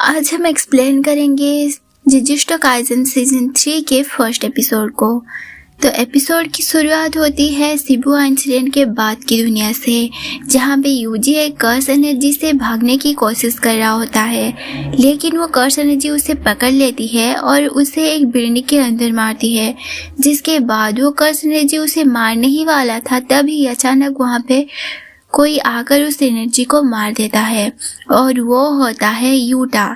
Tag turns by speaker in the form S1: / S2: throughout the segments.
S1: आज हम एक्सप्लेन करेंगे जुजुत्सु काइसेन सीजन 3 के फर्स्ट एपिसोड को। तो एपिसोड की शुरुआत होती है शिबुया इंसिडेंट के बाद की दुनिया से, जहाँ पे यूजी एक कर्स एनर्जी से भागने की कोशिश कर रहा होता है, लेकिन वो कर्स एनर्जी उसे पकड़ लेती है और उसे एक बिल्डिंग के अंदर मारती है। जिसके बाद वो कर्स एनर्जी उसे मारने ही वाला था, तभी अचानक वहाँ पे कोई आकर उस एनर्जी को मार देता है और वो होता है यूटा।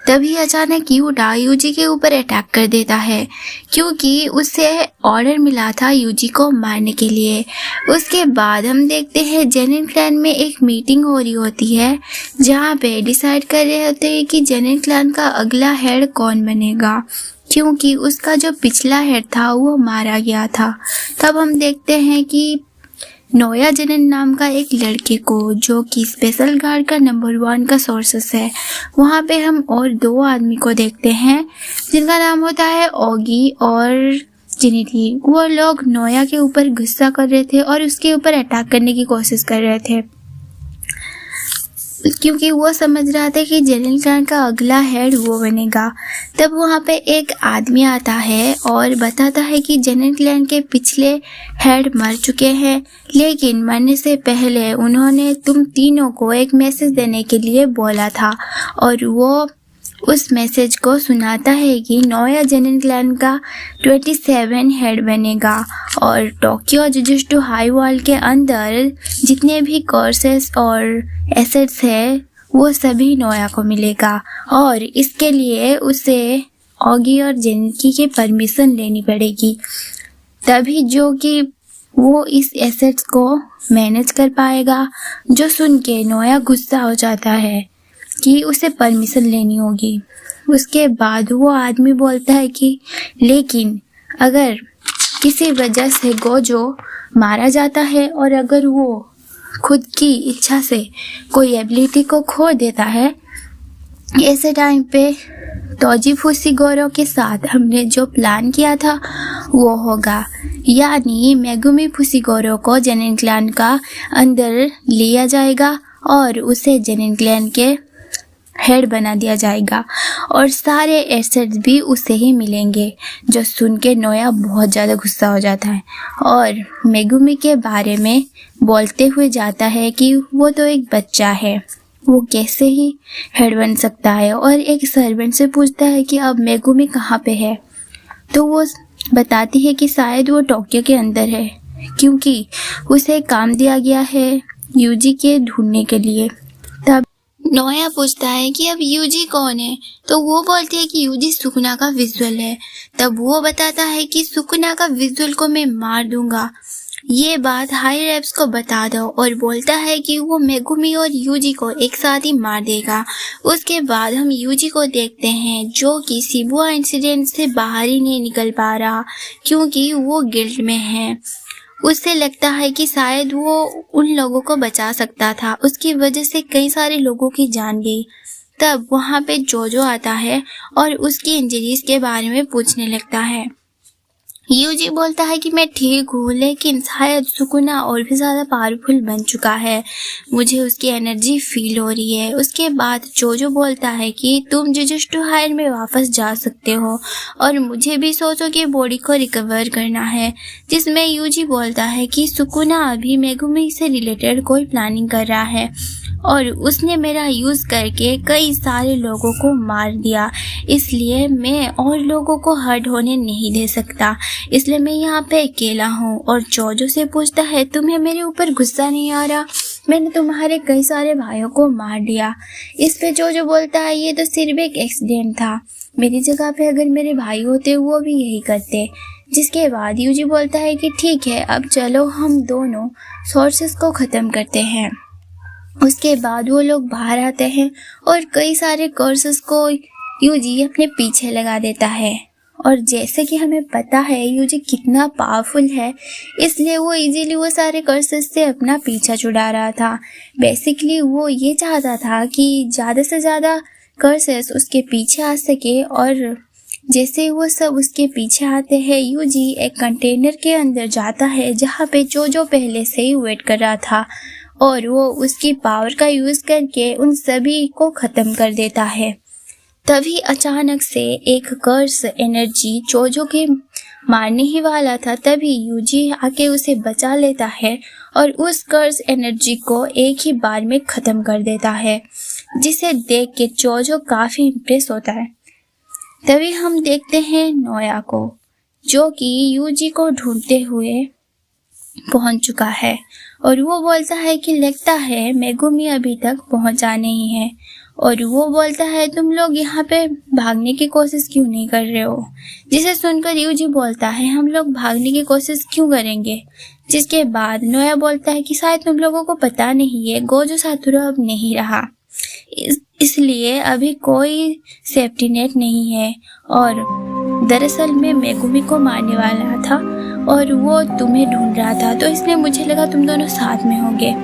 S1: तभी अचानक यूटा यूजी के ऊपर अटैक कर देता है, क्योंकि उसे ऑर्डर मिला था यूजी को मारने के लिए। उसके बाद हम देखते हैं जेनिन क्लैन में एक मीटिंग हो रही होती है, जहाँ पे डिसाइड कर रहे होते हैं कि जेनिन क्लैन का अगला हेड कौन बनेगा, क्योंकि उसका जो पिछला हेड था वो मारा गया था। तब हम देखते हैं कि नोया जेनिन नाम का एक लड़के को, जो कि स्पेशल गार्ड का नंबर 1 का सोर्सेस है, वहाँ पे हम और 2 आदमी को देखते हैं जिनका नाम होता है ओगी और जिनिटी। वो लोग नोया के ऊपर गुस्सा कर रहे थे और उसके ऊपर अटैक करने की कोशिश कर रहे थे, क्योंकि वो समझ रहा था कि जेनिन क्लैन का अगला हेड वो बनेगा। तब वहाँ पे एक आदमी आता है और बताता है कि जेनिन क्लैन के पिछले हेड मर चुके हैं, लेकिन मरने से पहले उन्होंने तुम तीनों को एक मैसेज देने के लिए बोला था। और वो उस मैसेज को सुनाता है कि नोया जेनिन क्लैन का 27 हेड बनेगा और टोक्यो जुजुत्सु हाई वर्ल्ड के अंदर जितने भी कोर्सेस और एसेट्स है वो सभी नोया को मिलेगा, और इसके लिए उसे ओगी और जेनिकी की परमिशन लेनी पड़ेगी, तभी जो कि वो इस एसेट्स को मैनेज कर पाएगा। जो सुन के नोया गुस्सा हो जाता है कि उसे परमिशन लेनी होगी। उसके बाद वो आदमी बोलता है कि लेकिन अगर किसी वजह से गोजो मारा जाता है और अगर वो खुद की इच्छा से कोई एबिलिटी को खो देता है, ऐसे टाइम पे तोजी फुसिगोरो के साथ हमने जो प्लान किया था वो होगा, यानी मेगुमी फुसिगोरो को जेनिन क्लैन का अंदर लिया जाएगा और उसे जेनिन क्लैन के हेड बना दिया जाएगा और सारे एसेट्स भी उसे ही मिलेंगे। जो सुन के नोया बहुत ज़्यादा गुस्सा हो जाता है और मेगुमी के बारे में बोलते हुए जाता है कि वो तो एक बच्चा है, वो कैसे ही हेड बन सकता है, और एक सर्वेंट से पूछता है कि अब मेगुमी कहाँ पे है। तो वो बताती है कि शायद वो टोक्यो के अंदर है, क्योंकि उसे काम दिया गया है यूजी के ढूंढने के लिए। तब नोया पूछता है कि अब यूजी कौन है, तो वो बोलती है कि यूजी सुकुना का विजुअल है। तब वो बताता है कि सुकुना का विजुअल को मैं मार दूंगा, ये बात हाई रेप्स को बता दो, और बोलता है कि वो मेगुमी और यूजी को एक साथ ही मार देगा। उसके बाद हम यूजी को देखते हैं, जो कि शिबुया इंसिडेंट से बाहर ही नहीं निकल पा रहा, क्योंकि वो गिल्ट में है। उससे लगता है कि शायद वो उन लोगों को बचा सकता था, उसकी वजह से कई सारे लोगों की जान गई। तब वहाँ पे जोजो आता है और उसकी इंजरीज के बारे में पूछने लगता है। यूजी बोलता है कि मैं ठीक हूँ, लेकिन शायद सुकुना और भी ज़्यादा पावरफुल बन चुका है, मुझे उसकी एनर्जी फील हो रही है। उसके बाद जोजो बोलता है कि तुम जुजुत्सु हायर में वापस जा सकते हो और मुझे भी सोचो कि बॉडी को रिकवर करना है। जिसमें यूजी बोलता है कि सुकुना अभी मेगुमी से रिलेटेड कोई प्लानिंग कर रहा है और उसने मेरा यूज़ करके कई सारे लोगों को मार दिया, इसलिए मैं और लोगों को हर्ट होने नहीं दे सकता, इसलिए मैं यहाँ पे अकेला हूँ। और जोजो से पूछता है तुम्हें मेरे ऊपर गुस्सा नहीं आ रहा, मैंने तुम्हारे कई सारे भाइयों को मार दिया। इस पे जोजो बोलता है ये तो सिर्फ एक एक्सीडेंट था, मेरी जगह पे अगर मेरे भाई होते वो भी यही करते। जिसके बाद यूजी बोलता है कि ठीक है, अब चलो हम दोनों सोर्सेस को ख़त्म करते हैं। उसके बाद वो लोग बाहर आते हैं और कई सारे कोर्सेस को यूजी अपने पीछे लगा देता है, और जैसे कि हमें पता है यूजी कितना पावरफुल है, इसलिए वो इजीली वो सारे कोर्सेस से अपना पीछा छुड़ा रहा था। बेसिकली वो ये चाहता था कि ज़्यादा से ज़्यादा कोर्सेस उसके पीछे आ सके, और जैसे वो सब उसके पीछे आते हैं, यूजी एक कंटेनर के अंदर जाता है जहाँ पे जो पहले से ही वेट कर रहा था, और वो उसकी पावर का यूज़ करके उन सभी को ख़त्म कर देता है। तभी अचानक से एक कर्स एनर्जी जोजो के मारने ही वाला था, तभी यूजी आके उसे बचा लेता है और उस कर्स एनर्जी को एक ही बार में ख़त्म कर देता है, जिसे देख के जोजो काफ़ी इम्प्रेस होता है। तभी हम देखते हैं नोया को, जो कि यूजी को ढूंढते हुए पहुंच चुका है और वो बोलता है कि लगता है मेगुमी अभी तक पहुंचा नहीं है। और वो बोलता है तुम लोग यहाँ पे भागने की कोशिश क्यों नहीं कर रहे हो, जिसे सुनकर यूजी बोलता है हम लोग भागने की कोशिश क्यों करेंगे। जिसके बाद नोया बोलता है कि शायद तुम लोगों को पता नहीं है, गोजो सातोरू अब नहीं रहा, इसलिए अभी कोई सेफ्टी नेट नहीं है और दरअसल मैं मेगुमी को मारने वाला था और वो तुम्हें ढूंढ रहा था, तो इसलिए मुझे लगा तुम दोनों साथ में होंगे,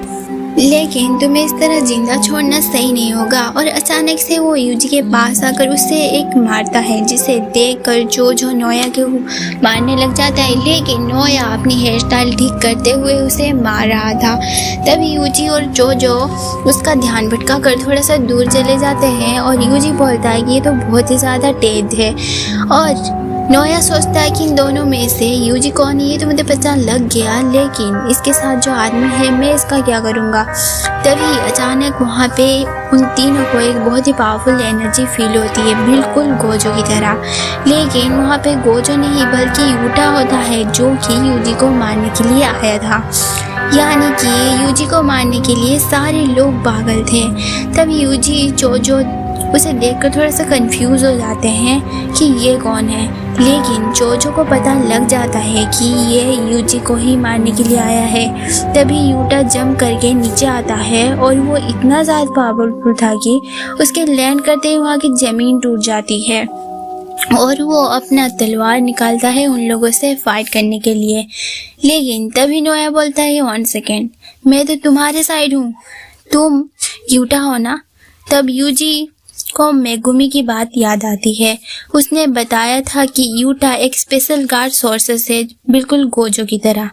S1: लेकिन तुम्हें इस तरह जिंदा छोड़ना सही नहीं होगा। और अचानक से वो यूजी के पास आकर उससे एक मारता है, जिसे देखकर जोजो नोया के मारने लग जाता है, लेकिन नोया अपनी हेयर स्टाइल ठीक करते हुए उसे मार रहा था। तभी यूजी और जोजो उसका ध्यान भटका कर थोड़ा सा दूर चले जाते हैं और यूजी बोलता है कि ये तो बहुत ही ज़्यादा तेज है। और नोया सोचता है कि इन दोनों में से यूजी कौन है ये तो मुझे पता लग गया, लेकिन इसके साथ जो आदमी है मैं इसका क्या करूँगा। तभी अचानक वहाँ पे उन तीनों को एक बहुत ही पावरफुल एनर्जी फील होती है, बिल्कुल गोजो की तरह। लेकिन वहाँ पे गोजो नहीं बल्कि यूटा होता है, जो कि यूजी को मारने के लिए आया था। यानी कि यूजी को मारने के लिए सारे लोग पागल थे। तब यूजी जोजो उसे देखकर थोड़ा सा कंफ्यूज हो जाते हैं कि ये कौन है, लेकिन जोजो को पता लग जाता है कि ये यूजी को ही मारने के लिए आया है। तभी यूटा जंप करके नीचे आता है और वो इतना ज़्यादा पावरफुल था कि उसके लैंड करते ही वहाँ की ज़मीन टूट जाती है और वो अपना तलवार निकालता है उन लोगों से फाइट करने के लिए। लेकिन तभी नोया बोलता है 1 सेकेंड, मैं तो तुम्हारे साइड हूँ, तुम यूटा हो ना। तब यूजी को मेगुमी की बात याद आती है, उसने बताया था कि यूटा एक स्पेशल गार्ड सोर्सेस है, बिल्कुल गोजो की तरह।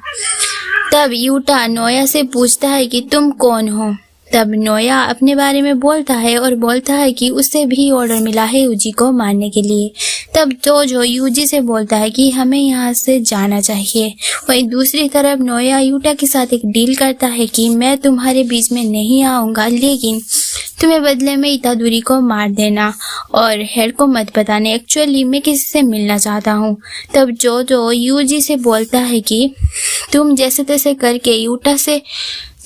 S1: तब यूटा नोया से पूछता है कि तुम कौन हो। तब नोया अपने बारे में बोलता है और बोलता है कि उसे भी ऑर्डर मिला है यूजी को मारने के लिए। तब जोजो यूजी से बोलता है कि हमें यहाँ से जाना चाहिए। वहीं दूसरी तरफ नोया यूटा के साथ एक डील करता है कि मैं तुम्हारे बीच में नहीं आऊँगा, लेकिन तुम्हें बदले में इतादुरी को मार देना और हेड को मत बताने, एक्चुअली मैं किसी से मिलना चाहता हूँ। तब जोजो यूजी से बोलता है कि तुम जैसे तैसे करके यूटा से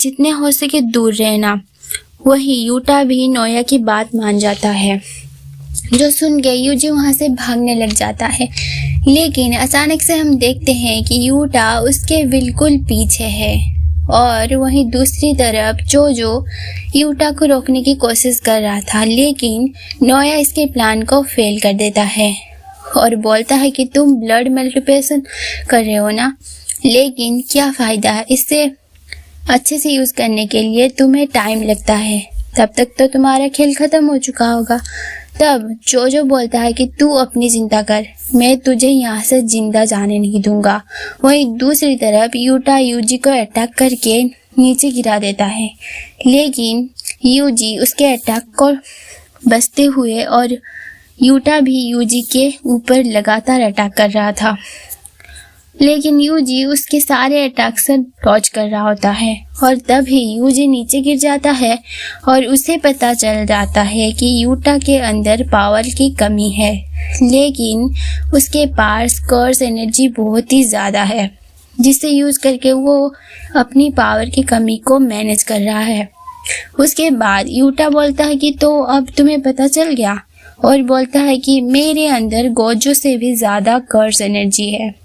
S1: जितने हो सके दूर रहना। वही यूटा भी नोया की बात मान जाता है, जो सुन के यूजी वहाँ से भागने लग जाता है। लेकिन अचानक से हम देखते हैं कि यूटा उसके बिल्कुल पीछे है और वहीं दूसरी तरफ जोजो यूटा को रोकने की कोशिश कर रहा था, लेकिन नोया इसके प्लान को फेल कर देता है और बोलता है कि तुम ब्लड मल्टीप्लिकेशन कर रहे हो ना, लेकिन क्या फ़ायदा है, इससे अच्छे से यूज़ करने के लिए तुम्हें टाइम लगता है, तब तक तो तुम्हारा खेल ख़त्म हो चुका होगा। तब जोजो बोलता है कि तू अपनी चिंता कर, मैं तुझे यहाँ से जिंदा जाने नहीं दूंगा। वहीं दूसरी तरफ यूटा यूजी को अटैक करके नीचे गिरा देता है, लेकिन यूजी उसके अटैक को बचते हुए और यूटा भी यूजी के ऊपर लगातार अटैक कर रहा था, लेकिन यूजी उसके सारे अटैक से डॉज कर रहा होता है। और तभी यूजी नीचे गिर जाता है और उसे पता चल जाता है कि यूटा के अंदर पावर की कमी है, लेकिन उसके पास कर्स एनर्जी बहुत ही ज़्यादा है, जिसे यूज़ करके वो अपनी पावर की कमी को मैनेज कर रहा है। उसके बाद यूटा बोलता है कि तो अब तुम्हें पता चल गया, और बोलता है कि मेरे अंदर गोजो से भी ज़्यादा कर्स एनर्जी है,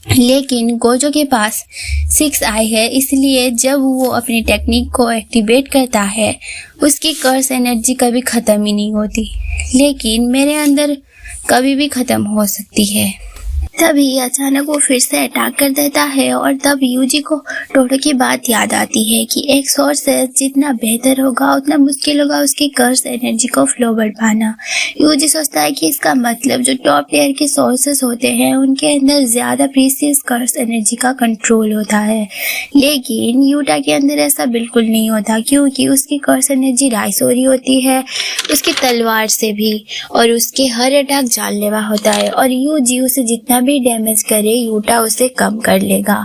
S1: लेकिन गोजो के पास 6 आई है, इसलिए जब वो अपनी टेक्निक को एक्टिवेट करता है उसकी कर्स एनर्जी कभी ख़त्म ही नहीं होती, लेकिन मेरे अंदर कभी भी ख़त्म हो सकती है। तभी अचानक वो फिर से अटैक कर देता है और तब यूजी को टोटो की बात याद आती है कि एक सोर्स से जितना बेहतर होगा उतना मुश्किल होगा उसकी कर्स एनर्जी को फ्लो बढ़ पाना। यूजी सोचता है कि इसका मतलब जो टॉप टियर के सोर्सेस होते हैं उनके अंदर ज़्यादा प्रीसियस कर्स एनर्जी का कंट्रोल होता है, लेकिन यूटा के अंदर ऐसा बिल्कुल नहीं होता क्योंकि उसकी कर्स एनर्जी राइज हो रही होती है उसकी तलवार से भी, और उसके हर अटैक जानलेवा होता है और यूजी उसे जितना भी डैमेज करे यूटा उसे कम कर लेगा।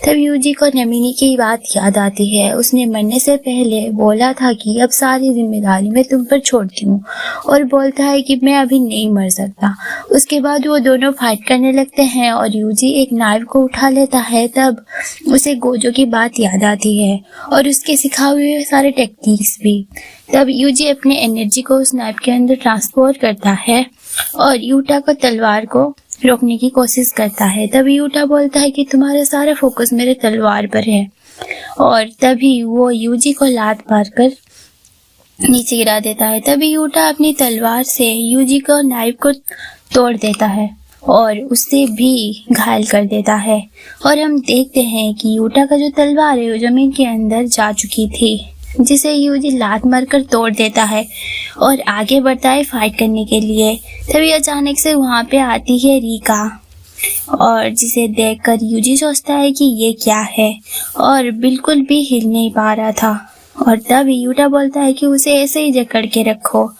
S1: तब यूजी को नमिनी की बात याद आती है, उसने मरने से पहले बोला था कि अब सारी जिम्मेदारी मैं तुम पर छोड़ती हूँ, और बोलता है कि मैं अभी नहीं मर सकता। उसके बाद वो दोनों फाइट करने लगते हैं और यूजी एक नाइफ को उठा लेता है। तब उसे गोजो की बात याद आती है और उसके सिखाए हुए सारे टेक्निक्स भी। तब यूजी अपने एनर्जी को उस नाइफ के अंदर ट्रांसफर करता है और यूटा को तलवार को रोकने की कोशिश करता है। तभी यूटा बोलता है कि तुम्हारा सारा फोकस मेरे तलवार पर है, और तभी वो यूजी को लात मारकर नीचे गिरा देता है। तभी यूटा अपनी तलवार से यूजी को नाइफ को तोड़ देता है और उसे भी घायल कर देता है, और हम देखते हैं कि यूटा का जो तलवार है वो जमीन के अंदर जा चुकी थी, जिसे यूजी लात मारकर तोड़ देता है और आगे बढ़ता है फाइट करने के लिए। तभी अचानक से वहाँ पे आती है रिका, और जिसे देखकर यूजी सोचता है कि ये क्या है, और बिल्कुल भी हिल नहीं पा रहा था। और तब यूटा बोलता है कि उसे ऐसे ही जकड़ के रखो।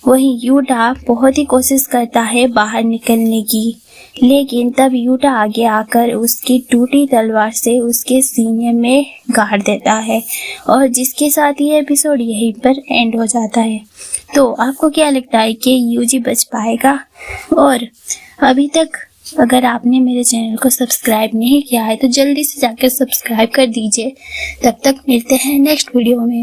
S1: वहीं यूटा बहुत ही कोशिश करता है बाहर निकलने की, लेकिन तब यूटा आगे आकर उसकी टूटी तलवार से उसके सीने में गाड़ देता है, और जिसके साथ ये एपिसोड यहीं पर एंड हो जाता है। तो आपको क्या लगता है कि यूजी बच पाएगा? और अभी तक अगर आपने मेरे चैनल को सब्सक्राइब नहीं किया है तो जल्दी से जाकर सब्सक्राइब कर दीजिए। तब तक मिलते हैं नेक्स्ट वीडियो में।